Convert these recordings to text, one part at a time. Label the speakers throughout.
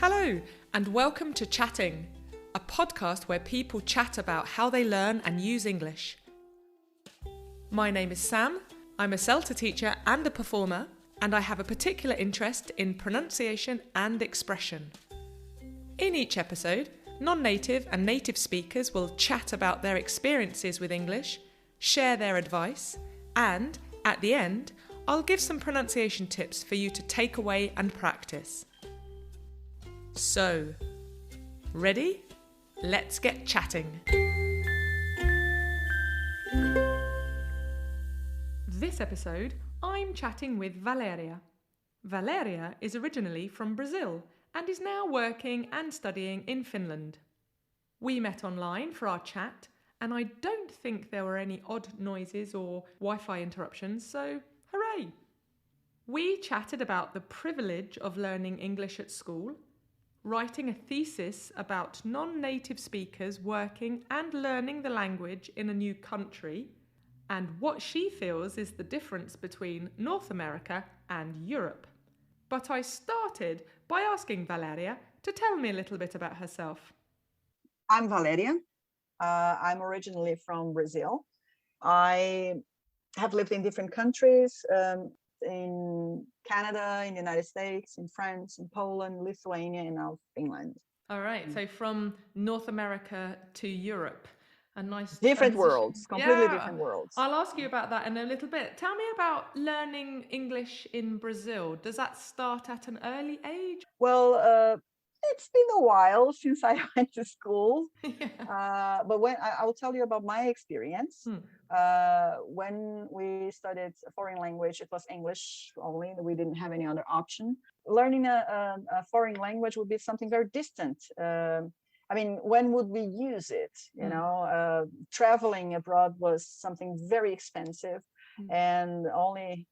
Speaker 1: Hello, and welcome to Chatting, a podcast where people chat about how they learn and use English. My name is Sam, I'm a CELTA teacher and a performer, and I have a particular interest in pronunciation and expression. In each episode, non-native and native speakers will chat about their experiences with English, share their advice, and, at the end, I'll give some pronunciation tips for you to take away and practice. So, ready? Let's get chatting. This episode, I'm chatting with Valéria. Valéria is originally from Brazil and is now working and studying in Finland. We met online for our chat, and I don't think there were any odd noises or Wi-Fi interruptions, so hooray! We chatted about the privilege of learning English at school, writing a thesis about non-native speakers working and learning the language in a new country, and what she feels is the difference between North America and Europe. But I started by asking Valéria to tell me a little bit about herself.
Speaker 2: I'm Valéria. I'm originally from Brazil. I have lived in different countries, in Canada, in the United States, in France, in Poland, Lithuania, and now Finland.
Speaker 1: All right, so from North America to Europe, a nice
Speaker 2: different
Speaker 1: transition.
Speaker 2: Worlds, completely different worlds.
Speaker 1: I'll ask you about that in a little bit. Tell me about learning English in Brazil. Does that start at an early age?
Speaker 2: Well, it's been a while since I went to school, but when I will tell you about my experience. When we studied a foreign language, it was English only. We didn't have any other option. Learning a foreign language would be something very distant. When would we use it? Traveling abroad was something very expensive, and only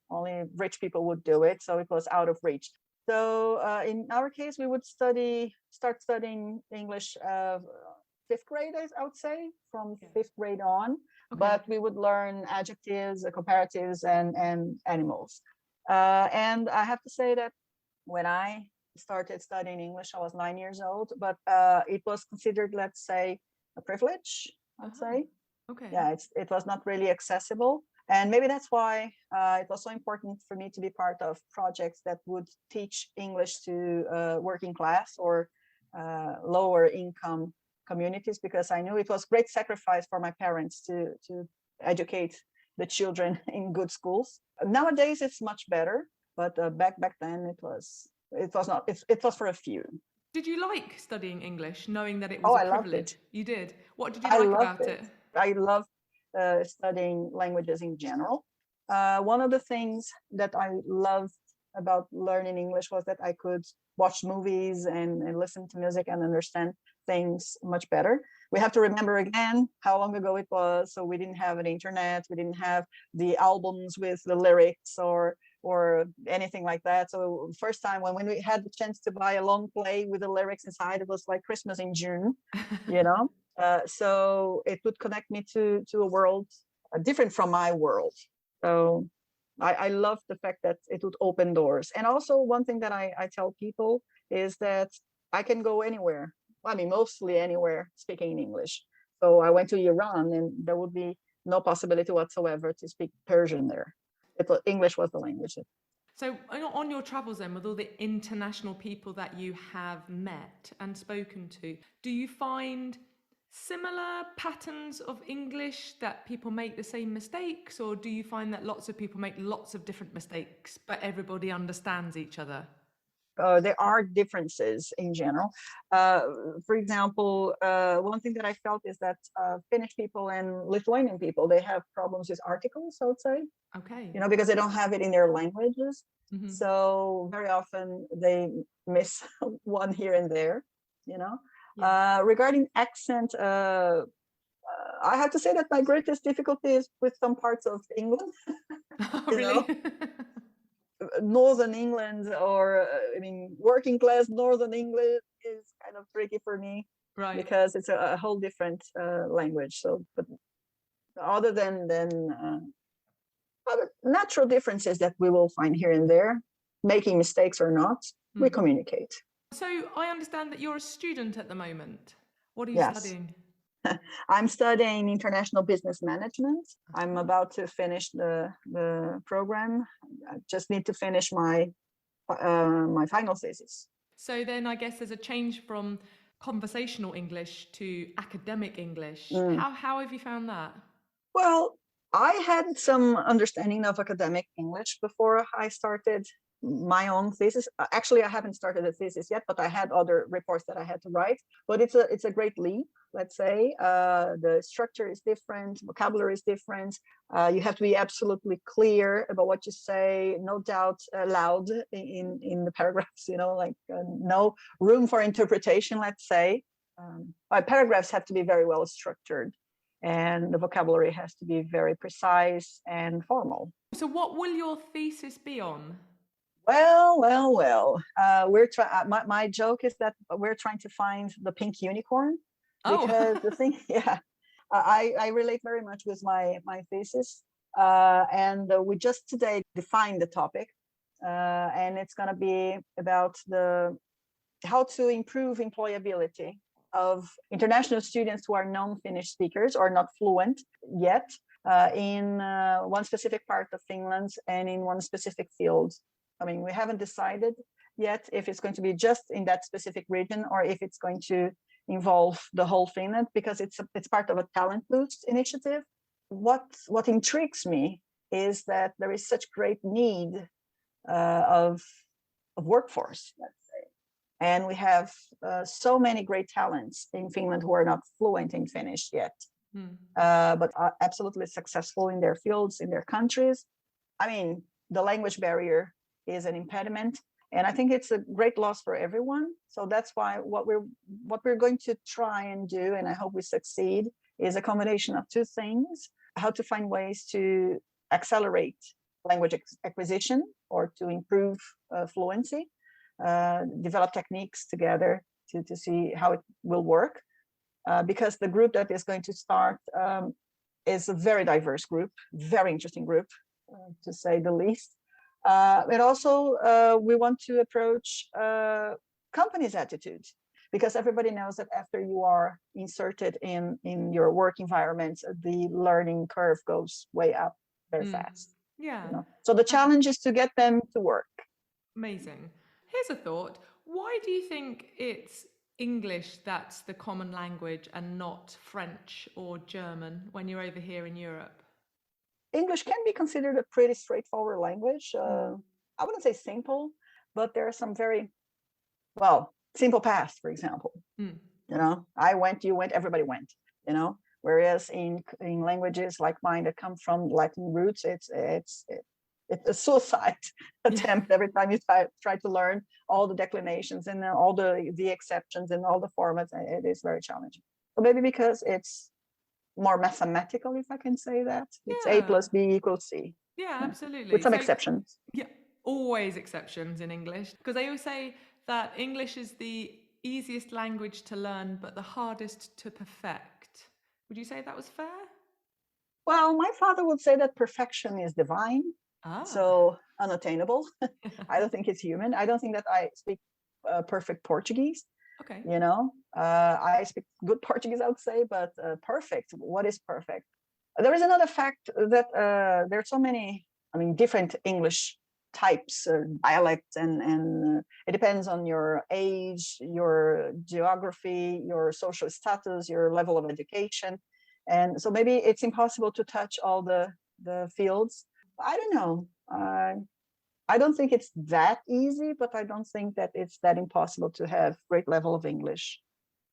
Speaker 2: rich people would do it. So it was out of reach. So in our case, we would start studying English fifth grade, I would say, from fifth grade on. Okay. But we would learn adjectives, comparatives, and animals. And I have to say that when I started studying English, I was 9 years old, but it was considered, let's say, a privilege, I'd say.
Speaker 1: Okay.
Speaker 2: Yeah, it was not really accessible. And maybe that's why it was so important for me to be part of projects that would teach English to working class or lower income communities, because I knew it was great sacrifice for my parents to educate the children in good schools. Nowadays, it's much better, but back then it was not. It was for a few.
Speaker 1: Did you like studying English, knowing that it was a privilege?
Speaker 2: Loved it.
Speaker 1: You did. What did you like about it?
Speaker 2: I loved studying languages in general. One of the things that I loved about learning English was that I could watch movies and listen to music and understand things much better. We have to remember again how long ago it was. So we didn't have an internet, we didn't have the albums with the lyrics or anything like that. So first time when we had the chance to buy a long play with the lyrics inside, it was like Christmas in June, so it would connect me to a world different from my world. So I love the fact that it would open doors. And also one thing that I tell people is that I can go anywhere. Mostly anywhere speaking in English. So I went to Iran and there would be no possibility whatsoever to speak Persian there. English was the language.
Speaker 1: So on your travels then, with all the international people that you have met and spoken to, do you find similar patterns of English, that people make the same mistakes, or do you find that lots of people make lots of different mistakes, but everybody understands each other?
Speaker 2: There are differences in general. For example, one thing that I felt is that Finnish people and Lithuanian people, they have problems with articles, I would say.
Speaker 1: Okay.
Speaker 2: Because they don't have it in their languages. Mm-hmm. So very often they miss one here and there, Yeah. Regarding accent, I have to say that my greatest difficulty is with some parts of England.
Speaker 1: Really?
Speaker 2: Northern England, or working class Northern English is kind of tricky for me, right? Because it's a whole different language. So, but other than other natural differences that we will find here and there, making mistakes or not, we communicate.
Speaker 1: So I understand that you're a student at the moment. What are you
Speaker 2: Yes.
Speaker 1: studying?
Speaker 2: I'm studying international business management. I'm about to finish the program. I just need to finish my final thesis.
Speaker 1: So then I guess there's a change from conversational English to academic English.
Speaker 2: Mm.
Speaker 1: How have you found that?
Speaker 2: Well, I had some understanding of academic English before I started my own thesis. Actually, I haven't started a thesis yet, but I had other reports that I had to write. But it's a great leap, let's say. The structure is different, vocabulary is different. You have to be absolutely clear about what you say, no doubt allowed in the paragraphs, like no room for interpretation, let's say. Paragraphs have to be very well structured, and the vocabulary has to be very precise and formal.
Speaker 1: So what will your thesis be on?
Speaker 2: Well. My joke is that we're trying to find the pink unicorn, because the thing, yeah, I relate very much with my thesis, and we just today defined the topic, and it's going to be about how to improve employability of international students who are non-Finnish speakers or not fluent yet in one specific part of Finland and in one specific field. I mean, we haven't decided yet if it's going to be just in that specific region or if it's going to involve the whole Finland, because it's part of a talent boost initiative. What intrigues me is that there is such great need of workforce, let's say, and we have so many great talents in Finland who are not fluent in Finnish yet, but are absolutely successful in their fields, in their countries. I mean, the language barrier is an impediment, and I think it's a great loss for everyone. So that's why what we're going to try and do, and I hope we succeed, is a combination of two things: how to find ways to accelerate language acquisition or to improve fluency, develop techniques together to see how it will work, because the group that is going to start is a very diverse group, very interesting group, to say the least. And also, we want to approach companies' attitudes, because everybody knows that after you are inserted in your work environment, the learning curve goes way up very fast.
Speaker 1: Yeah.
Speaker 2: So the challenge is to get them to work.
Speaker 1: Amazing. Here's a thought. Why do you think it's English that's the common language and not French or German when you're over here in Europe?
Speaker 2: English can be considered a pretty straightforward language. I wouldn't say simple, but there are some very, simple past, for example. I went, you went, everybody went, whereas in languages like mine that come from Latin roots, it's a suicide attempt every time you try to learn all the declinations and all the exceptions and all the formats. It is very challenging. So maybe because it's more mathematical, if I can say that. It's A plus B equals C.
Speaker 1: Yeah, absolutely.
Speaker 2: With some exceptions.
Speaker 1: Yeah, always exceptions in English. Because they always say that English is the easiest language to learn, but the hardest to perfect. Would you say that was fair?
Speaker 2: Well, my father would say that perfection is divine, so unattainable. I don't think it's human. I don't think that I speak perfect Portuguese.
Speaker 1: Okay.
Speaker 2: I speak good Portuguese, I would say, but perfect. What is perfect? There is another fact that there are so many, different English types or dialects, and it depends on your age, your geography, your social status, your level of education. And so maybe it's impossible to touch all the fields. I don't know. I don't think it's that easy, but I don't think that it's that impossible to have great level of English.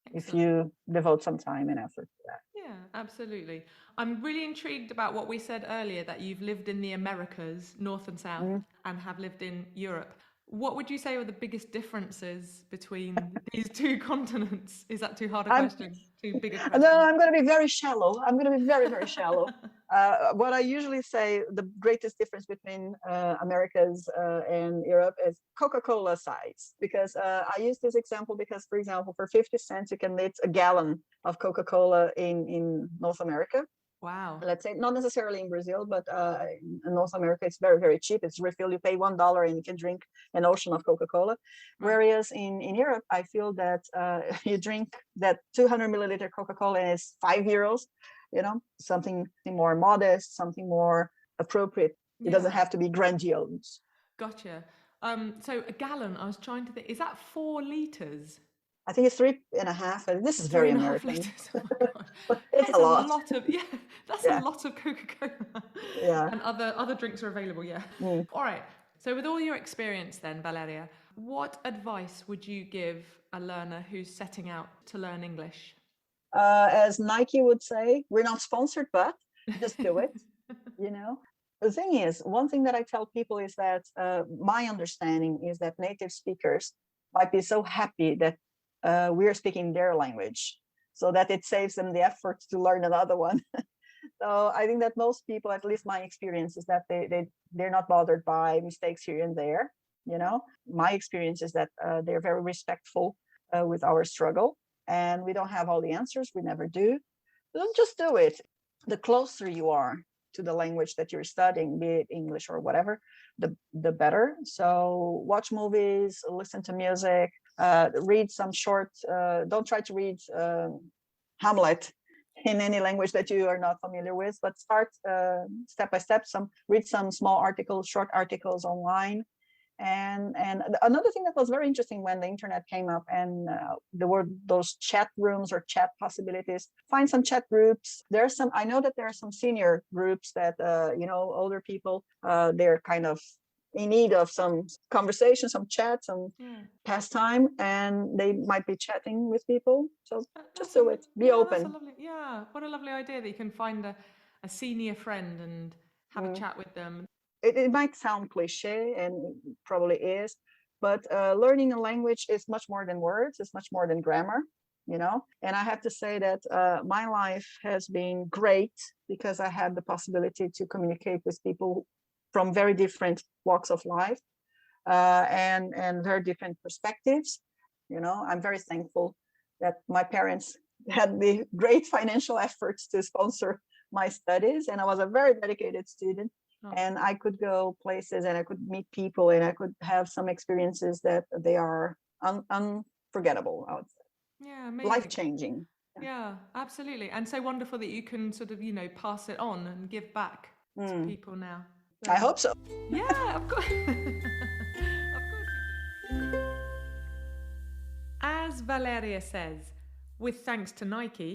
Speaker 2: Excellent. If you devote some time and effort to that.
Speaker 1: Yeah, absolutely. I'm really intrigued about what we said earlier, that you've lived in the Americas, North and South, and have lived in Europe. What would you say are the biggest differences between these two continents? Is that too hard a question? Too big a question?
Speaker 2: No, I'm going to be very shallow. I'm going to be very, very shallow. What I usually say, the greatest difference between Americas and Europe is Coca-Cola size. Because I use this example because, for example, for 50 cents, you can get a gallon of Coca-Cola in North America.
Speaker 1: Wow.
Speaker 2: Let's say not necessarily in Brazil, but in North America, it's very, very cheap. It's refill. You pay $1 and you can drink an ocean of Coca-Cola. Right. Whereas in Europe, I feel that you drink that 200 milliliter Coca-Cola and it's €5, something more modest, something more appropriate. It doesn't have to be grandiose.
Speaker 1: Gotcha. So a gallon, I was trying to think, is that 4 liters?
Speaker 2: I think it's 3.5. This is very American.
Speaker 1: Oh my God.
Speaker 2: It's a lot.
Speaker 1: That's a lot of Coca-Cola.
Speaker 2: Yeah.
Speaker 1: And other drinks are available, yeah.
Speaker 2: Mm.
Speaker 1: All right. So with all your experience then, Valéria, what advice would you give a learner who's setting out to learn English?
Speaker 2: As Nike would say, we're not sponsored, but just do it, The thing is, one thing that I tell people is that my understanding is that native speakers might be so happy that we're speaking their language, so that it saves them the effort to learn another one. So I think that most people, at least my experience, is that they're not bothered by mistakes here and there. My experience is that they're very respectful with our struggle, and we don't have all the answers. We never do. Don't just do it. The closer you are to the language that you're studying, be it English or whatever, the better. So watch movies, listen to music, read some short, don't try to read Hamlet in any language that you are not familiar with, but start step by step, read some small articles, short articles online. And another thing that was very interesting when the internet came up and there were those chat rooms or chat possibilities, find some chat groups. I know that there are some senior groups that, older people, they're kind of in need of some conversation, some chat, some pastime, and they might be chatting with people. So just do it. Be open.
Speaker 1: What a lovely idea that you can find a senior friend and have a chat with them.
Speaker 2: It might sound cliche, and it probably is, but learning a language is much more than words. It's much more than grammar, And I have to say that my life has been great because I had the possibility to communicate with people from very different walks of life and very different perspectives. I'm very thankful that my parents had the great financial efforts to sponsor my studies, and I was a very dedicated student. And I could go places and I could meet people and I could have some experiences that they are unforgettable, I would say.
Speaker 1: Yeah, amazing.
Speaker 2: Life-changing.
Speaker 1: Yeah, absolutely. And so wonderful that you can sort of, pass it on and give back to people now.
Speaker 2: I hope so.
Speaker 1: Yeah, of course. Of course you do. As Valéria says, with thanks to Nike,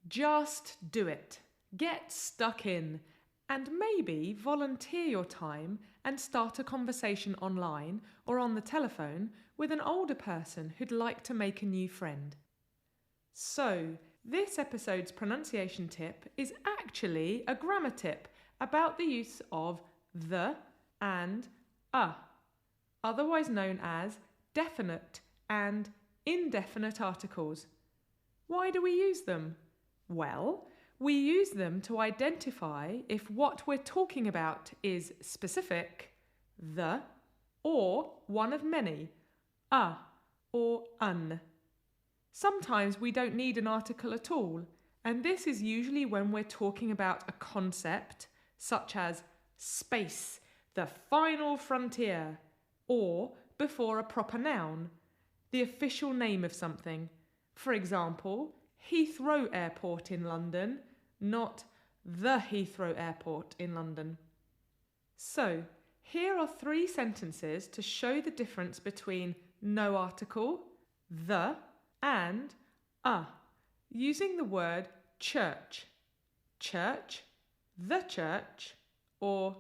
Speaker 1: just do it. Get stuck in. And maybe volunteer your time and start a conversation online or on the telephone with an older person who'd like to make a new friend. So, this episode's pronunciation tip is actually a grammar tip about the use of the and otherwise known as definite and indefinite articles. Why do we use them? Well, we use them to identify if what we're talking about is specific, the, or one of many, a or un. Sometimes we don't need an article at all, and this is usually when we're talking about a concept, such as space, the final frontier, or before a proper noun, the official name of something. For example, Heathrow Airport in London, not the Heathrow Airport in London. So, here are 3 sentences to show the difference between no article, the, and a, using the word church, church, the church, or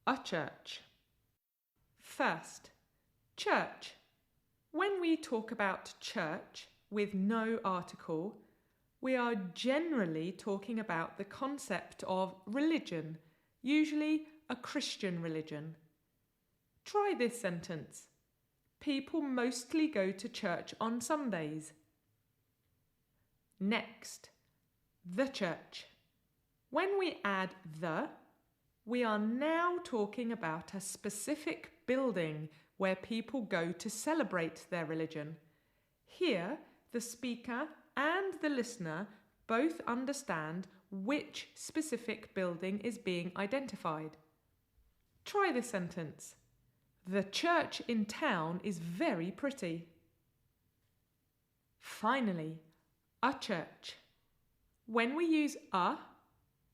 Speaker 1: a church. First, church. When we talk about church with no article, we are generally talking about the concept of religion, usually a Christian religion. Try this sentence. People mostly go to church on Sundays. Next, the church. When we add the, we are now talking about a specific building where people go to celebrate their religion. Here, the speaker and the listener both understand which specific building is being identified. Try this sentence. The church in town is very pretty. Finally, a church. When we use a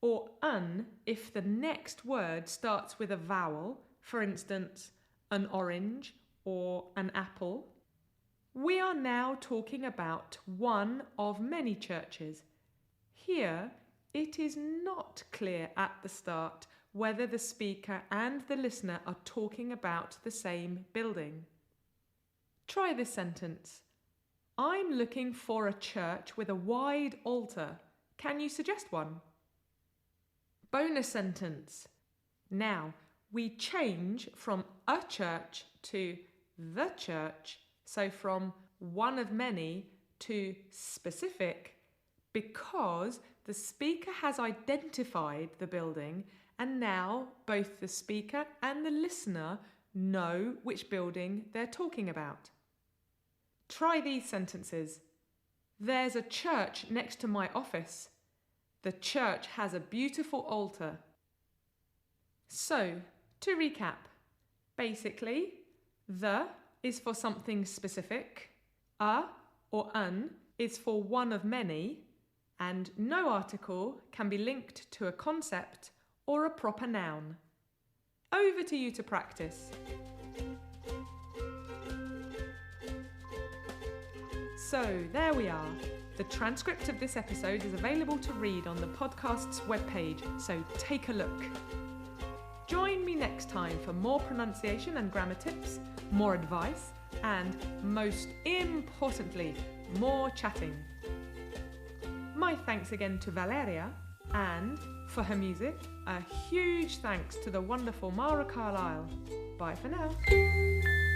Speaker 1: or an if the next word starts with a vowel, for instance, an orange or an apple, we are now talking about one of many churches. Here, it is not clear at the start whether the speaker and the listener are talking about the same building. Try this sentence. I'm looking for a church with a wide altar. Can you suggest one? Bonus sentence. Now, we change from a church to the church, so from one of many to specific, because the speaker has identified the building and now both the speaker and the listener know which building they're talking about. Try these sentences. There's a church next to my office. The church has a beautiful altar. So, to recap, basically, the is for something specific, a or an is for one of many, and no article can be linked to a concept or a proper noun. Over to you to practice. So, there we are. The transcript of this episode is available to read on the podcast's webpage, so take a look. Join me next time for more pronunciation and grammar tips, more advice, and most importantly, more chatting. My thanks again to Valéria, and for her music, a huge thanks to the wonderful Mara Carlisle. Bye for now.